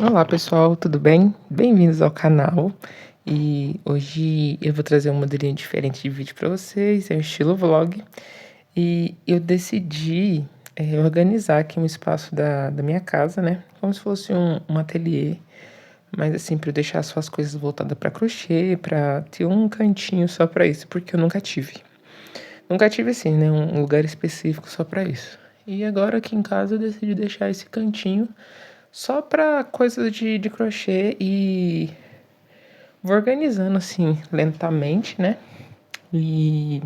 Olá pessoal, tudo bem? Bem-vindos ao canal. E hoje eu vou trazer um modelinho diferente de vídeo para vocês, é um estilo vlog. E eu decidi organizar aqui um espaço da minha casa, né? Como se fosse um ateliê, mas assim, para eu deixar as suas coisas voltadas para crochê, para ter um cantinho só para isso, porque eu nunca tive. Nunca tive assim, né? Um lugar específico só para isso. E agora aqui em casa eu decidi deixar esse cantinho só para coisas de crochê e vou organizando assim lentamente, né? E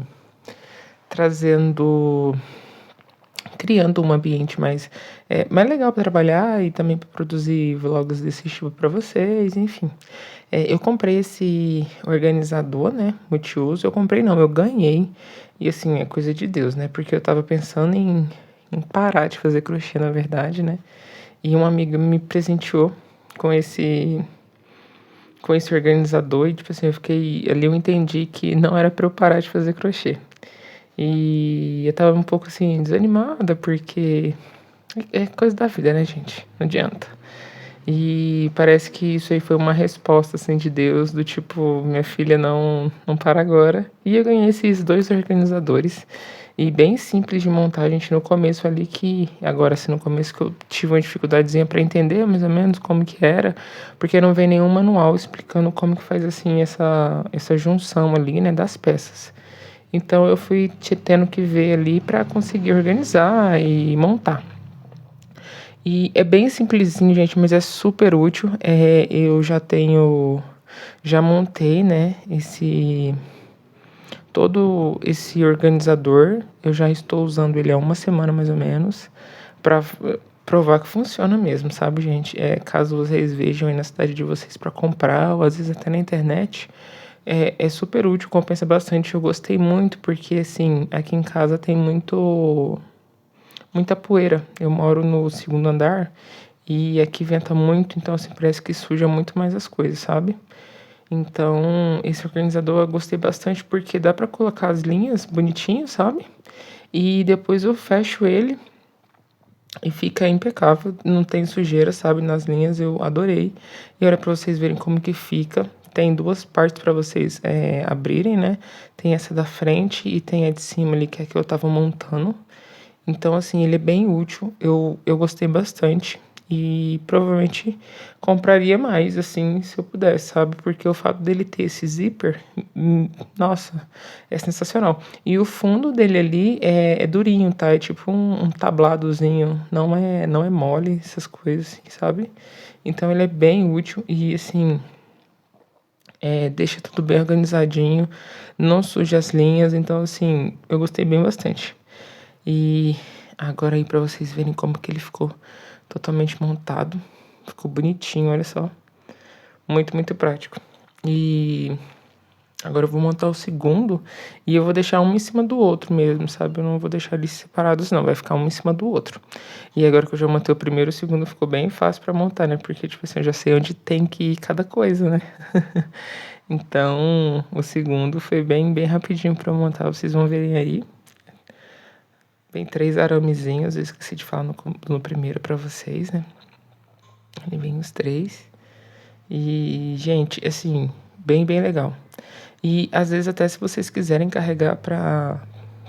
trazendo, criando um ambiente mais legal para trabalhar e também para produzir vlogs desse tipo para vocês, enfim. Eu comprei esse organizador, né? Multiuso. Eu comprei não, eu ganhei. E assim, é coisa de Deus, né? Porque eu tava pensando em parar de fazer crochê, na verdade, né? E uma amiga me presenteou com esse organizador e, tipo assim, eu fiquei. Ali eu entendi que não era pra eu parar de fazer crochê. E eu tava um pouco assim, desanimada, porque é coisa da vida, né, gente? Não adianta. E parece que isso aí foi uma resposta, assim, de Deus, do tipo, minha filha não para agora. E eu ganhei esses dois organizadores. E bem simples de montar, gente, no começo ali que... Agora, assim, no começo que eu tive uma dificuldadezinha para entender mais ou menos como que era, porque não vem nenhum manual explicando como que faz, assim, essa junção ali, né, das peças. Então eu fui tendo que ver ali para conseguir organizar e montar. E é bem simplesinho, gente, mas é super útil. Eu já montei, né, todo esse organizador. Eu já estou usando ele há uma semana mais ou menos para provar que funciona mesmo, sabe, gente? Caso vocês vejam aí na cidade de vocês para comprar, ou às vezes até na internet, é super útil, compensa bastante. Eu gostei muito porque, assim, aqui em casa tem muita poeira. Eu moro no segundo andar e aqui venta muito, então assim, parece que suja muito mais as coisas, sabe? Então, esse organizador eu gostei bastante porque dá pra colocar as linhas bonitinho, sabe? E depois eu fecho ele e fica impecável, não tem sujeira, sabe? Nas linhas eu adorei. E olha pra vocês verem como que fica. Tem duas partes para vocês abrirem, né? Tem essa da frente e tem a de cima ali, que é a que eu tava montando. Então, assim, ele é bem útil. Eu gostei bastante. E provavelmente compraria mais, assim, se eu pudesse, sabe? Porque o fato dele ter esse zíper, nossa, é sensacional. E o fundo dele ali é durinho, tá? É tipo um tabladozinho. Não é mole, essas coisas, assim, sabe? Então ele é bem útil e, assim, deixa tudo bem organizadinho. Não suja as linhas. Então, assim, eu gostei bem bastante. E agora aí pra vocês verem como que ele ficou totalmente montado. Ficou bonitinho, olha só. Muito, muito prático. E agora eu vou montar o segundo e eu vou deixar um em cima do outro mesmo, sabe? Eu não vou deixar eles separados não, vai ficar um em cima do outro. E agora que eu já montei o primeiro, o segundo ficou bem fácil pra montar, né? Porque, tipo assim, eu já sei onde tem que ir cada coisa, né? Então, o segundo foi bem, bem rapidinho pra montar, vocês vão verem aí. Vem 3 aramezinhos, eu esqueci de falar no primeiro pra vocês, né? Ele vem os 3. E, gente, assim, bem, bem legal. E às vezes até se vocês quiserem carregar pra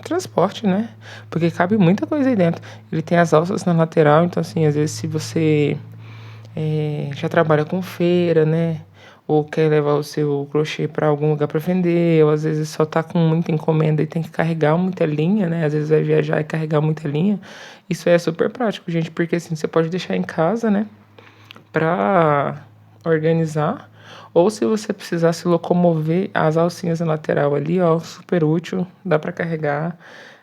transporte, né? Porque cabe muita coisa aí dentro. Ele tem as alças na lateral, então assim, às vezes se você já trabalha com feira, né? Ou quer levar o seu crochê para algum lugar para vender, ou às vezes só tá com muita encomenda e tem que carregar muita linha, né? Às vezes vai viajar e carregar muita linha. Isso é super prático, gente, porque assim, você pode deixar em casa, né? Pra organizar. Ou se você precisar se locomover, as alcinhas na lateral ali, ó, super útil, dá para carregar.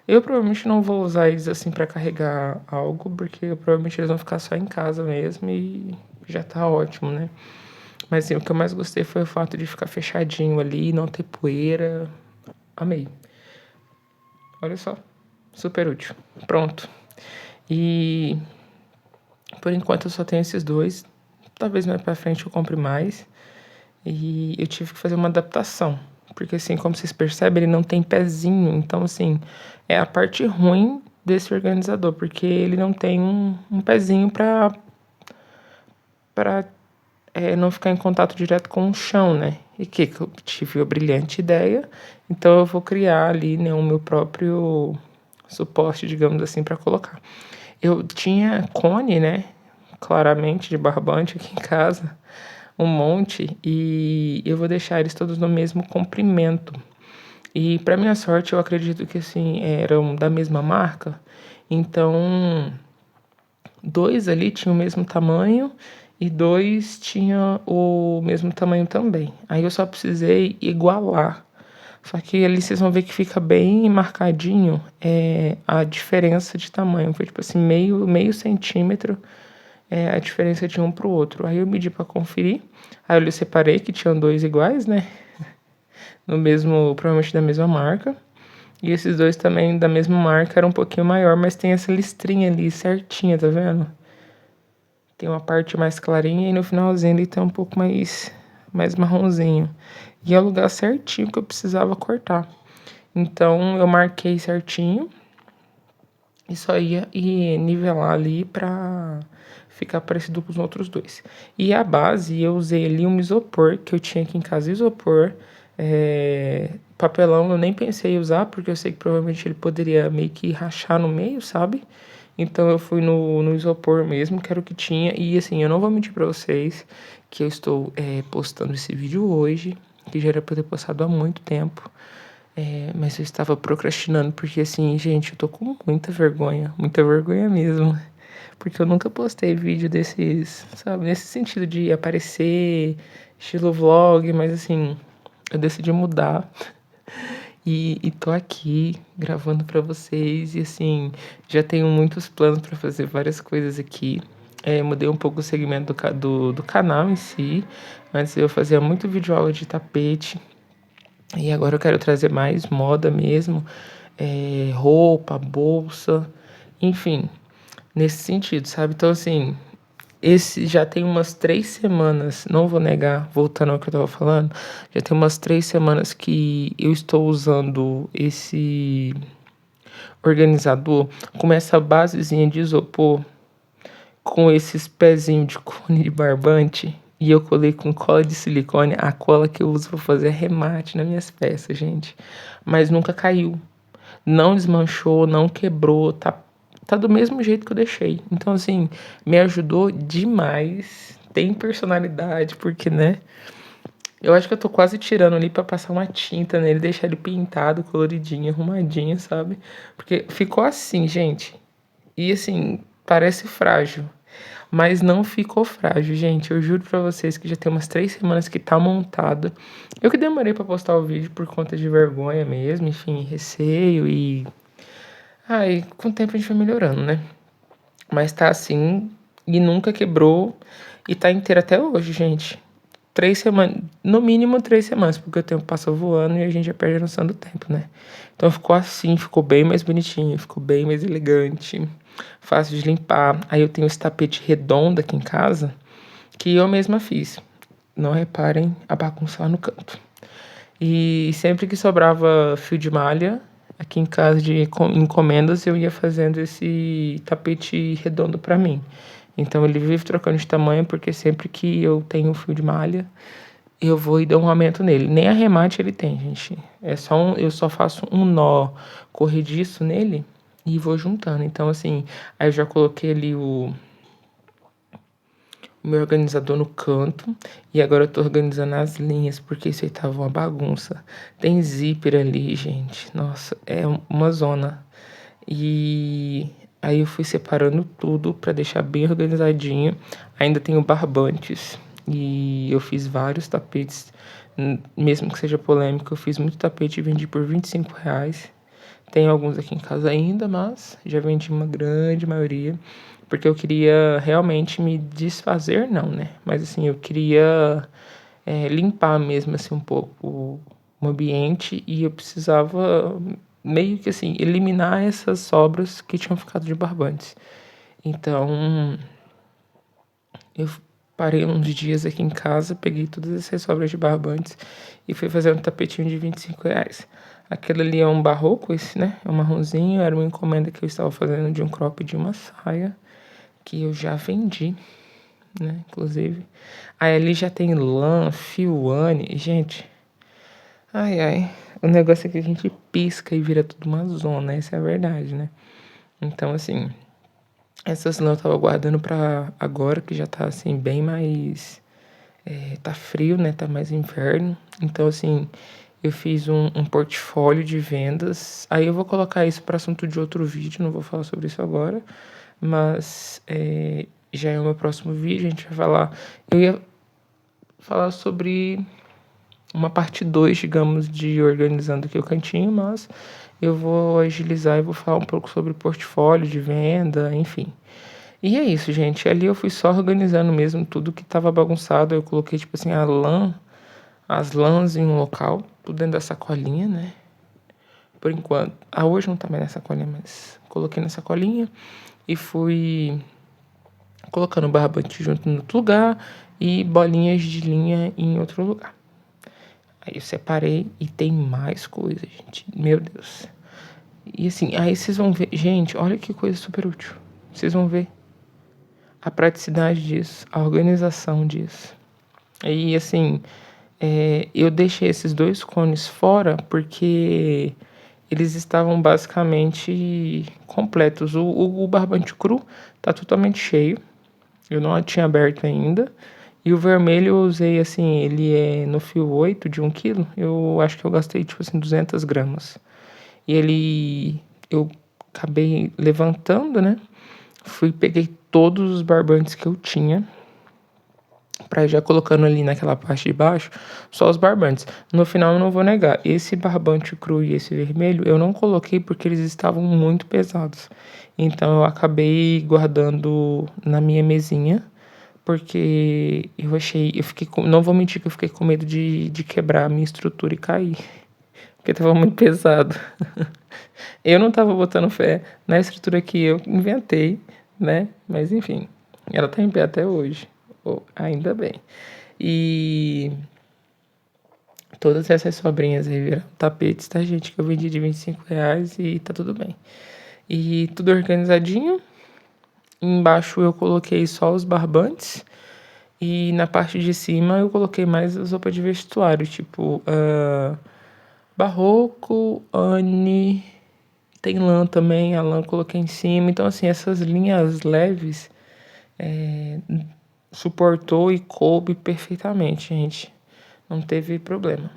Eu provavelmente não vou usar eles assim para carregar algo, porque provavelmente eles vão ficar só em casa mesmo e já tá ótimo, né? Mas assim, o que eu mais gostei foi o fato de ficar fechadinho ali, não ter poeira. Amei. Olha só, super útil. Pronto. E por enquanto eu só tenho esses dois. Talvez mais pra frente eu compre mais. E eu tive que fazer uma adaptação. Porque assim, como vocês percebem, ele não tem pezinho. Então, assim, é a parte ruim desse organizador. Porque ele não tem um pezinho para não ficar em contato direto com o chão, né? E que eu tive a brilhante ideia, então eu vou criar ali, né, o meu próprio suporte, digamos assim, para colocar. Eu tinha cone, né, claramente de barbante aqui em casa, um monte, e eu vou deixar eles todos no mesmo comprimento. E para minha sorte, eu acredito que assim eram da mesma marca, então dois ali tinham o mesmo tamanho e dois tinham o mesmo tamanho também. Aí eu só precisei igualar. Só que ali vocês vão ver que fica bem marcadinho a diferença de tamanho. Foi tipo assim, meio centímetro a diferença de um pro outro. Aí eu medi para conferir. Aí eu separei que tinham dois iguais, né? No mesmo, provavelmente da mesma marca. E esses dois também da mesma marca era um pouquinho maior, mas tem essa listrinha ali certinha, tá vendo? Tem uma parte mais clarinha e no finalzinho ele tá um pouco mais marronzinho. E é o lugar certinho que eu precisava cortar. Então eu marquei certinho e só ia nivelar ali pra ficar parecido com os outros dois. E a base eu usei ali um isopor que eu tinha aqui em casa, isopor. Papelão eu nem pensei em usar, porque eu sei que provavelmente ele poderia meio que rachar no meio, sabe? Então eu fui no isopor mesmo, que era o que tinha. E assim, eu não vou mentir pra vocês que eu estou postando esse vídeo hoje, que já era pra eu ter postado há muito tempo. Mas eu estava procrastinando, porque assim, gente, eu tô com muita vergonha mesmo. Porque eu nunca postei vídeo desses, sabe, nesse sentido de aparecer, estilo vlog, mas assim, eu decidi mudar e tô aqui gravando pra vocês e assim, já tenho muitos planos pra fazer várias coisas aqui. Mudei um pouco o segmento do canal em si. Antes eu fazia muito vídeo aula de tapete e agora eu quero trazer mais moda mesmo, roupa, bolsa, enfim, nesse sentido, sabe? Então assim, esse já tem umas 3 semanas, não vou negar, voltando ao que eu tava falando, já tem umas 3 semanas que eu estou usando esse organizador com essa basezinha de isopor, com esses pezinhos de cone de barbante, e eu colei com cola de silicone, a cola que eu uso pra fazer arremate nas minhas peças, gente. Mas nunca caiu, não desmanchou, não quebrou, tá do mesmo jeito que eu deixei. Então, assim, me ajudou demais. Tem personalidade, porque, né? Eu acho que eu tô quase tirando ali pra passar uma tinta nele, deixar ele pintado, coloridinho, arrumadinho, sabe? Porque ficou assim, gente. E assim, parece frágil. Mas não ficou frágil, gente. Eu juro pra vocês que já tem umas 3 semanas que tá montado. Eu que demorei pra postar o vídeo por conta de vergonha mesmo, enfim, receio e. Ai, com o tempo a gente foi melhorando, né? Mas tá assim e nunca quebrou e tá inteiro até hoje, gente. 3 semanas, no mínimo 3 semanas, porque o tempo passa voando e a gente já perde a noção do tempo, né? Então ficou assim, ficou bem mais bonitinho, ficou bem mais elegante, fácil de limpar. Aí eu tenho esse tapete redondo aqui em casa que eu mesma fiz. Não reparem a bagunça lá no canto. E sempre que sobrava fio de malha, aqui em casa de encomendas, eu ia fazendo esse tapete redondo para mim. Então ele vive trocando de tamanho, porque sempre que eu tenho fio de malha, eu vou e dou um aumento nele. Nem arremate ele tem, gente. Eu só faço um nó corrediço nele e vou juntando. Então assim, aí eu já coloquei ali o meu organizador no canto e agora eu tô organizando as linhas, porque isso aí tava uma bagunça. Tem zíper ali, gente. Nossa, é uma zona. E aí eu fui separando tudo pra deixar bem organizadinho. Ainda tenho barbantes e eu fiz vários tapetes, mesmo que seja polêmico, eu fiz muito tapete e vendi por R$ 25. Tem alguns aqui em casa ainda, mas já vendi uma grande maioria, porque eu queria realmente me desfazer, não, né? Mas assim, eu queria limpar mesmo assim um pouco o ambiente e eu precisava meio que assim eliminar essas sobras que tinham ficado de barbantes. Então, eu parei uns dias aqui em casa, peguei todas essas sobras de barbantes e fui fazer um tapetinho de R$ 25. Aquele ali é um barroco, esse, né? É um marronzinho, era uma encomenda que eu estava fazendo de um crop de uma saia que eu já vendi. né, inclusive. Aí ali já tem lã, fioane, gente, ai, ai. O negócio é que a gente pisca e vira tudo uma zona, essa é a verdade, né. Então, assim, essas lã eu tava guardando pra agora, que já tá, assim, bem mais, tá frio, né, tá mais inverno. Então, assim, eu fiz um portfólio de vendas. Aí eu vou colocar isso para assunto de outro vídeo, não vou falar sobre isso agora, mas já é o meu próximo vídeo. A gente vai falar. Eu ia falar sobre uma parte 2, digamos, de organizando aqui o cantinho, mas eu vou agilizar e vou falar um pouco sobre portfólio de venda, enfim. E é isso, gente. Ali eu fui só organizando mesmo tudo que tava bagunçado. Eu coloquei, tipo assim, as lãs em um local, tudo dentro da sacolinha, né? Por enquanto. Ah, hoje não tá mais na sacolinha, mas coloquei na sacolinha e fui colocando barbante junto no outro lugar e bolinhas de linha em outro lugar. Aí eu separei e tem mais coisa, gente. Meu Deus. E assim, aí vocês vão ver. Gente, olha que coisa super útil. Vocês vão ver a praticidade disso, a organização disso. E assim, eu deixei esses 2 cones fora porque eles estavam basicamente completos. O barbante cru tá totalmente cheio, eu não tinha aberto ainda. E o vermelho eu usei assim, ele é no fio 8 de 1 quilo, eu acho que eu gastei tipo assim 200 gramas. E eu acabei levantando, né? Peguei todos os barbantes que eu tinha para já colocando ali naquela parte de baixo só os barbantes. No final eu não vou negar, esse barbante cru e esse vermelho eu não coloquei porque eles estavam muito pesados. Então eu acabei guardando na minha mesinha, porque não vou mentir que eu fiquei com medo de quebrar a minha estrutura e cair, porque tava muito pesado. Eu não tava botando fé na estrutura que eu inventei, né? Mas enfim, ela tá em pé até hoje. Oh, ainda bem. E todas essas sobrinhas aí viram tapetes, tá, gente? Que eu vendi de R$ 25 e tá tudo bem. E tudo organizadinho. Embaixo eu coloquei só os barbantes. E na parte de cima eu coloquei mais as roupas de vestuário, tipo barroco, Anne, tem lã também, a lã eu coloquei em cima. Então, assim, essas linhas leves suportou e coube perfeitamente, gente. Não teve problema.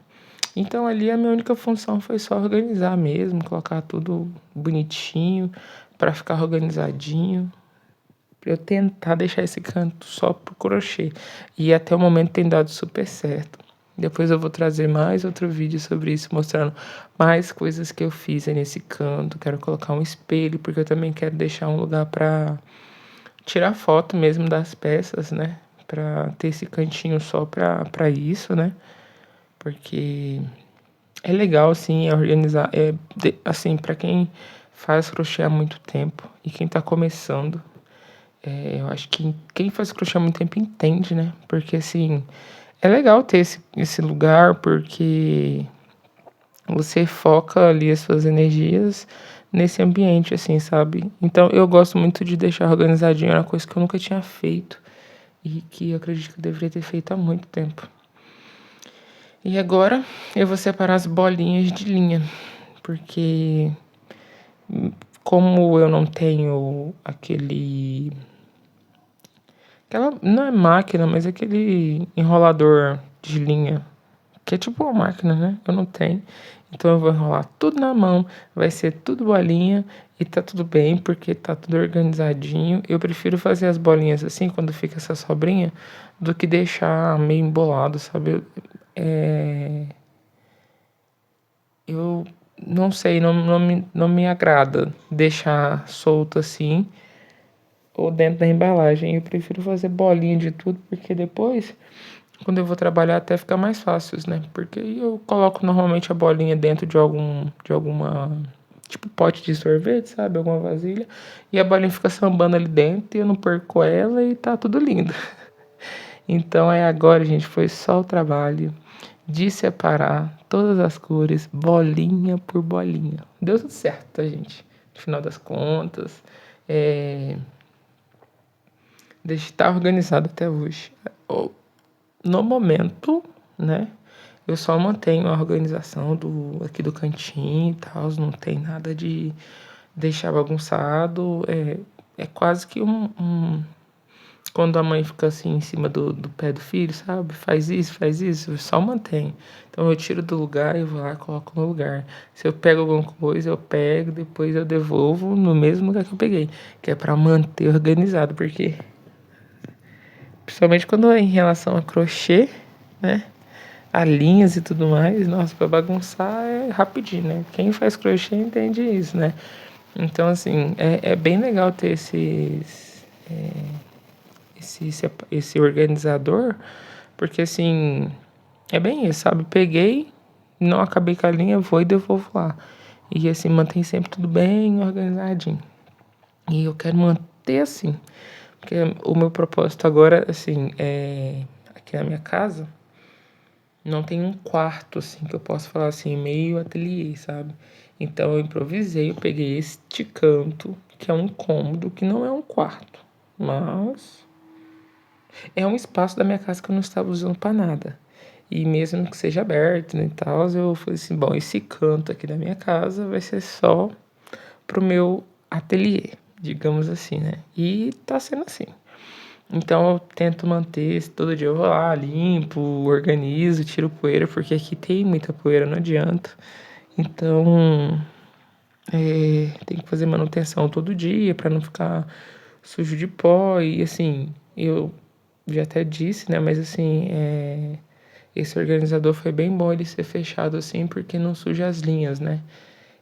Então ali a minha única função foi só organizar mesmo, colocar tudo bonitinho para ficar organizadinho, para eu tentar deixar esse canto só pro crochê. E até o momento tem dado super certo. Depois eu vou trazer mais outro vídeo sobre isso, mostrando mais coisas que eu fiz aí nesse canto. Quero colocar um espelho, porque eu também quero deixar um lugar para tirar foto mesmo das peças, né? Para ter esse cantinho só para isso, né? Porque é legal, assim, organizar. Assim, para quem faz crochê há muito tempo e quem tá começando, eu acho que quem faz crochê há muito tempo entende, né? Porque, assim, é legal ter esse lugar, porque você foca ali as suas energias nesse ambiente, assim, sabe? Então, eu gosto muito de deixar organizadinho, era uma coisa que eu nunca tinha feito e que eu acredito que eu deveria ter feito há muito tempo. E agora eu vou separar as bolinhas de linha, porque como eu não tenho aquela não é máquina, mas aquele enrolador de linha, que é tipo uma máquina, né? Eu não tenho. Então eu vou enrolar tudo na mão, vai ser tudo bolinha e tá tudo bem, porque tá tudo organizadinho. Eu prefiro fazer as bolinhas assim, quando fica essa sobrinha, do que deixar meio embolado, sabe? Eu não sei, não me agrada deixar solto assim ou dentro da embalagem. Eu prefiro fazer bolinha de tudo, porque depois, quando eu vou trabalhar, até fica mais fácil, né? Porque eu coloco normalmente a bolinha dentro de alguma, tipo pote de sorvete, sabe? Alguma vasilha. E a bolinha fica sambando ali dentro e eu não perco ela e tá tudo lindo. Então aí agora, gente, foi só o trabalho de separar todas as cores, bolinha por bolinha. Deu tudo certo, tá, gente? No final das contas, é, deixei tá organizado até hoje. No momento, né, eu só mantenho a organização aqui do cantinho e tal, não tem nada de deixar bagunçado. É quase que quando a mãe fica assim em cima do pé do filho, sabe? Faz isso, eu só mantenho. Então eu tiro do lugar e vou lá e coloco no lugar. Se eu pego alguma coisa, eu pego, depois eu devolvo no mesmo lugar que eu peguei, que é pra manter organizado, porque principalmente quando é em relação a crochê, né? A linhas e tudo mais, nossa, pra bagunçar é rapidinho, né? Quem faz crochê entende isso, né? Então, assim, é bem legal ter esse organizador, porque, assim, é bem isso, sabe? Peguei, não acabei com a linha, vou e devolvo lá. E, assim, mantém sempre tudo bem organizadinho. E eu quero manter assim, porque o meu propósito agora, assim, aqui na minha casa, não tem um quarto, assim, que eu possa falar assim, meio ateliê, sabe? Então eu improvisei, eu peguei este canto, que é um cômodo, que não é um quarto, mas é um espaço da minha casa que eu não estava usando para nada. E mesmo que seja aberto, né, e tal, eu falei assim, bom, esse canto aqui da minha casa vai ser só pro meu ateliê, digamos assim, né? E tá sendo assim. Então eu tento manter, todo dia eu vou lá, limpo, organizo, tiro poeira, porque aqui tem muita poeira, não adianta. Então tem que fazer manutenção todo dia para não ficar sujo de pó. E assim, eu já até disse, né? Mas assim, esse organizador foi bem bom ele ser fechado assim, porque não suja as linhas, né?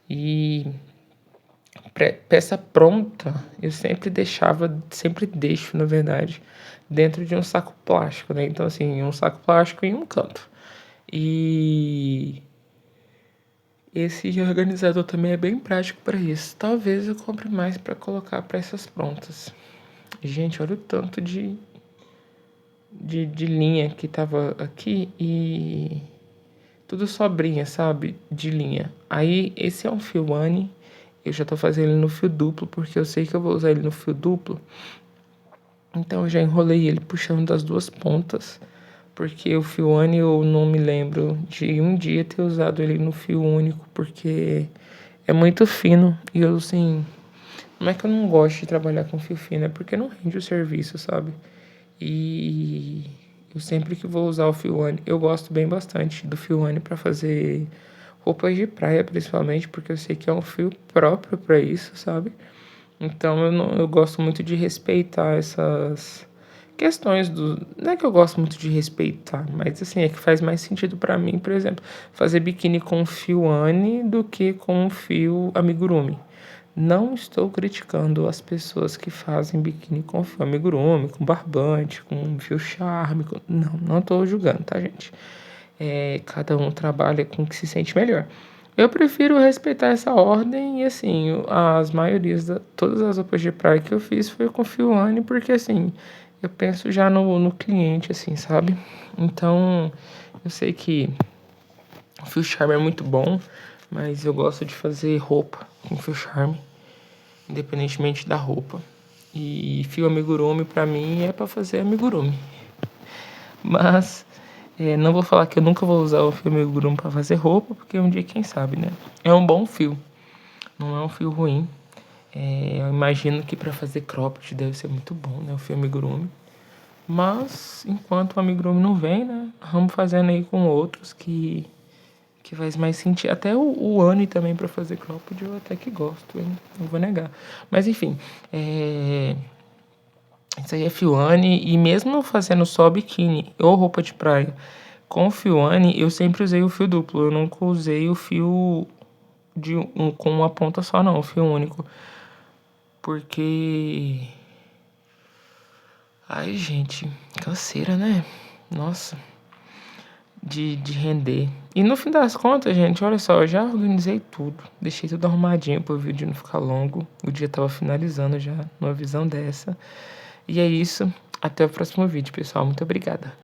E peça pronta, eu sempre deixo, na verdade, dentro de um saco plástico, né? Então, assim, um saco plástico em um canto. E esse organizador também é bem prático para isso. Talvez eu compre mais para colocar peças prontas. Gente, olha o tanto de linha que tava aqui e tudo sobrinha, sabe? De linha. Aí, esse é um fio One. Eu já tô fazendo ele no fio duplo, porque eu sei que eu vou usar ele no fio duplo. Então, eu já enrolei ele puxando das duas pontas. Porque o fio One eu não me lembro de um dia ter usado ele no fio único, porque é muito fino. E eu, assim, não é que eu não gosto de trabalhar com fio fino, é porque não rende o serviço, sabe? E eu sempre que vou usar o fio One, eu gosto bem bastante do fio One para fazer roupas de praia, principalmente, porque eu sei que é um fio próprio para isso, sabe? Então eu gosto muito de respeitar essas questões do. Não é que eu gosto muito de respeitar, mas assim, é que faz mais sentido para mim, por exemplo, fazer biquíni com fio Anne do que com fio amigurumi. Não estou criticando as pessoas que fazem biquíni com fio amigurumi, com barbante, com fio charme. Não estou julgando, tá, gente? Cada um trabalha com o que se sente melhor. Eu prefiro respeitar essa ordem e assim, todas as roupas de praia que eu fiz foi com fio Anne, porque assim, eu penso já no cliente, assim, sabe? Então, eu sei que o fio charme é muito bom, mas eu gosto de fazer roupa com fio charme, independentemente da roupa. E fio amigurumi pra mim é pra fazer amigurumi. Mas não vou falar que eu nunca vou usar o fio amigurumi pra fazer roupa, porque um dia quem sabe, né? É um bom fio, não é um fio ruim. Eu imagino que pra fazer cropped deve ser muito bom, né? O fio amigurumi. Mas enquanto o amigurumi não vem, né? Vamos fazendo aí com outros que faz mais sentido. Até o Anne também pra fazer cropped eu até que gosto, hein? Não vou negar. Mas enfim, isso aí é fio Anne, e mesmo fazendo só biquíni ou roupa de praia com o fio Anne, eu sempre usei o fio duplo. Eu nunca usei o fio com uma ponta só, não, o fio único. Porque. Ai, gente, canseira, né? Nossa, de render. E no fim das contas, gente, olha só, eu já organizei tudo. Deixei tudo arrumadinho pro vídeo não ficar longo. O dia tava finalizando já, numa visão dessa. E é isso. Até o próximo vídeo, pessoal. Muito obrigada.